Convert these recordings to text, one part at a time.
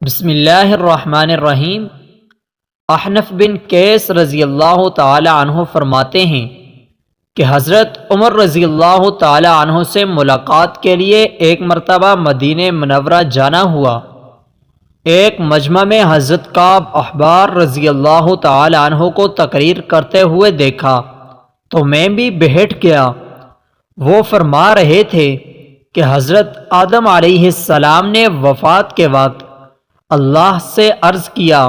بسم اللہ الرحمن الرحیم۔ احنف بن قیس رضی اللہ تعالی عنہ فرماتے ہیں کہ حضرت عمر رضی اللہ تعالی عنہ سے ملاقات کے لیے ایک مرتبہ مدینہ منورہ جانا ہوا۔ ایک مجمع میں حضرت کعب احبار رضی اللہ تعالی عنہ کو تقریر کرتے ہوئے دیکھا تو میں بھی بیٹھ گیا۔ وہ فرما رہے تھے کہ حضرت آدم علیہ السلام نے وفات کے وقت اللہ سے عرض کیا،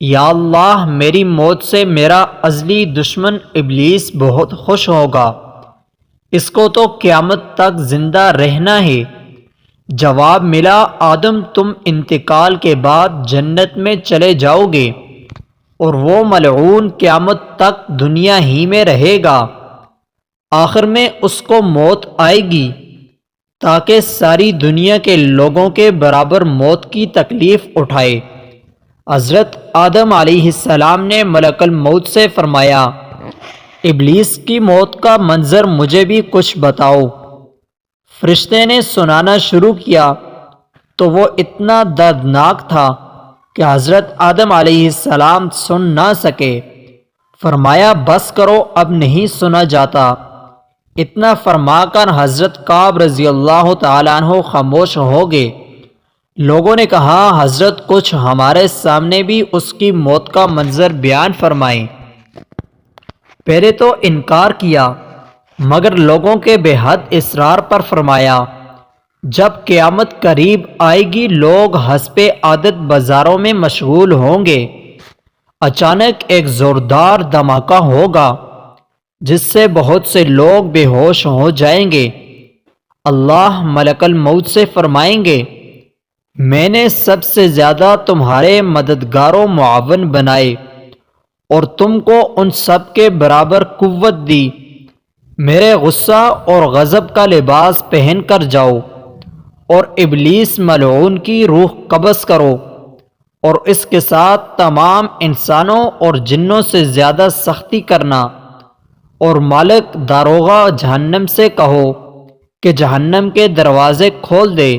یا اللہ میری موت سے میرا ازلی دشمن ابلیس بہت خوش ہوگا، اس کو تو قیامت تک زندہ رہنا ہے۔ جواب ملا، آدم تم انتقال کے بعد جنت میں چلے جاؤ گے اور وہ ملعون قیامت تک دنیا ہی میں رہے گا۔ آخر میں اس کو موت آئے گی تاکہ ساری دنیا کے لوگوں کے برابر موت کی تکلیف اٹھائے۔ حضرت آدم علیہ السلام نے ملک الموت سے فرمایا، ابلیس کی موت کا منظر مجھے بھی کچھ بتاؤ۔ فرشتے نے سنانا شروع کیا تو وہ اتنا دردناک تھا کہ حضرت آدم علیہ السلام سن نہ سکے۔ فرمایا بس کرو، اب نہیں سنا جاتا۔ اتنا فرما کر حضرت کعب رضی اللہ تعالیٰ عنہ خاموش ہو گئے۔ لوگوں نے کہا، حضرت کچھ ہمارے سامنے بھی اس کی موت کا منظر بیان فرمائیں۔ پہلے تو انکار کیا مگر لوگوں کے بے حد اصرار پر فرمایا، جب قیامت قریب آئے گی لوگ حسب عادت بازاروں میں مشغول ہوں گے۔ اچانک ایک زوردار دھماکہ ہوگا جس سے بہت سے لوگ بے ہوش ہو جائیں گے۔ اللہ ملک الموت سے فرمائیں گے، میں نے سب سے زیادہ تمہارے مددگار و معاون بنائے اور تم کو ان سب کے برابر قوت دی۔ میرے غصہ اور غضب کا لباس پہن کر جاؤ اور ابلیس ملعون کی روح قبض کرو اور اس کے ساتھ تمام انسانوں اور جنوں سے زیادہ سختی کرنا، اور مالک داروغہ جہنم سے کہو کہ جہنم کے دروازے کھول دے۔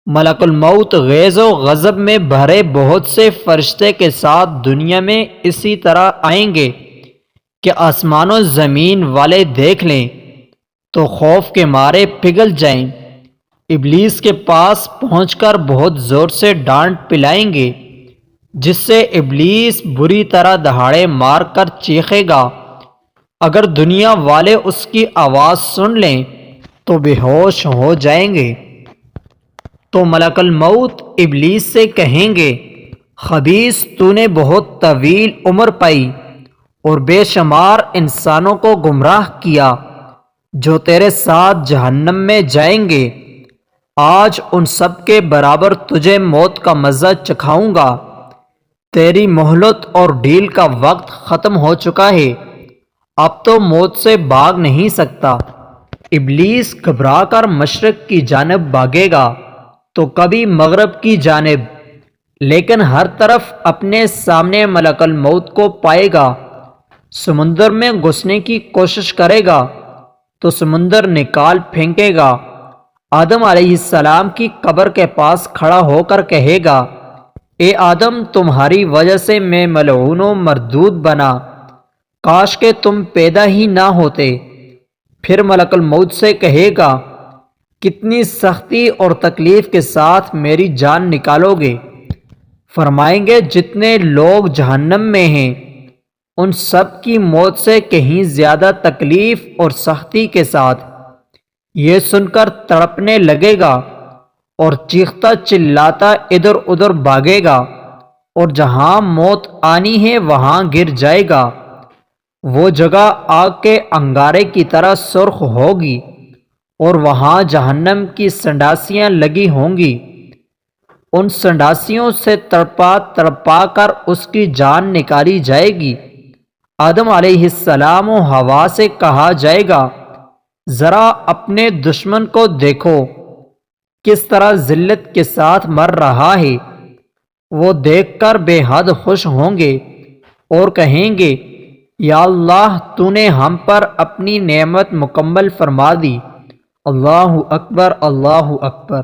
ملک الموت غیظ و غضب میں بھرے بہت سے فرشتے کے ساتھ دنیا میں اسی طرح آئیں گے کہ آسمان و زمین والے دیکھ لیں تو خوف کے مارے پگھل جائیں۔ ابلیس کے پاس پہنچ کر بہت زور سے ڈانٹ پلائیں گے جس سے ابلیس بری طرح دہاڑے مار کر چیخے گا۔ اگر دنیا والے اس کی آواز سن لیں تو بے ہوش ہو جائیں گے۔ تو ملک الموت ابلیس سے کہیں گے، خبیث تو نے بہت طویل عمر پائی اور بے شمار انسانوں کو گمراہ کیا جو تیرے ساتھ جہنم میں جائیں گے۔ آج ان سب کے برابر تجھے موت کا مزہ چکھاؤں گا۔ تیری مہلت اور ڈھیل کا وقت ختم ہو چکا ہے، اب تو موت سے بھاگ نہیں سکتا۔ ابلیس گھبرا کر مشرق کی جانب بھاگے گا تو کبھی مغرب کی جانب، لیکن ہر طرف اپنے سامنے ملک الموت کو پائے گا۔ سمندر میں گھسنے کی کوشش کرے گا تو سمندر نکال پھینکے گا۔ آدم علیہ السلام کی قبر کے پاس کھڑا ہو کر کہے گا، اے آدم تمہاری وجہ سے میں ملعون و مردود بنا، کاش کہ تم پیدا ہی نہ ہوتے۔ پھر ملک الموت سے کہے گا، کتنی سختی اور تکلیف کے ساتھ میری جان نکالو گے؟ فرمائیں گے، جتنے لوگ جہنم میں ہیں ان سب کی موت سے کہیں زیادہ تکلیف اور سختی کے ساتھ۔ یہ سن کر تڑپنے لگے گا اور چیختا چلاتا ادھر ادھر بھاگے گا اور جہاں موت آنی ہے وہاں گر جائے گا۔ وہ جگہ آگ کے انگارے کی طرح سرخ ہوگی اور وہاں جہنم کی سنڈاسیاں لگی ہوں گی۔ ان سنڈاسیوں سے تڑپا تڑپا کر اس کی جان نکالی جائے گی۔ آدم علیہ السلام و حوا سے کہا جائے گا، ذرا اپنے دشمن کو دیکھو کس طرح ذلت کے ساتھ مر رہا ہے۔ وہ دیکھ کر بے حد خوش ہوں گے اور کہیں گے، یا اللہ تو نے ہم پر اپنی نعمت مکمل فرما دی۔ اللہ اکبر، اللہ اکبر۔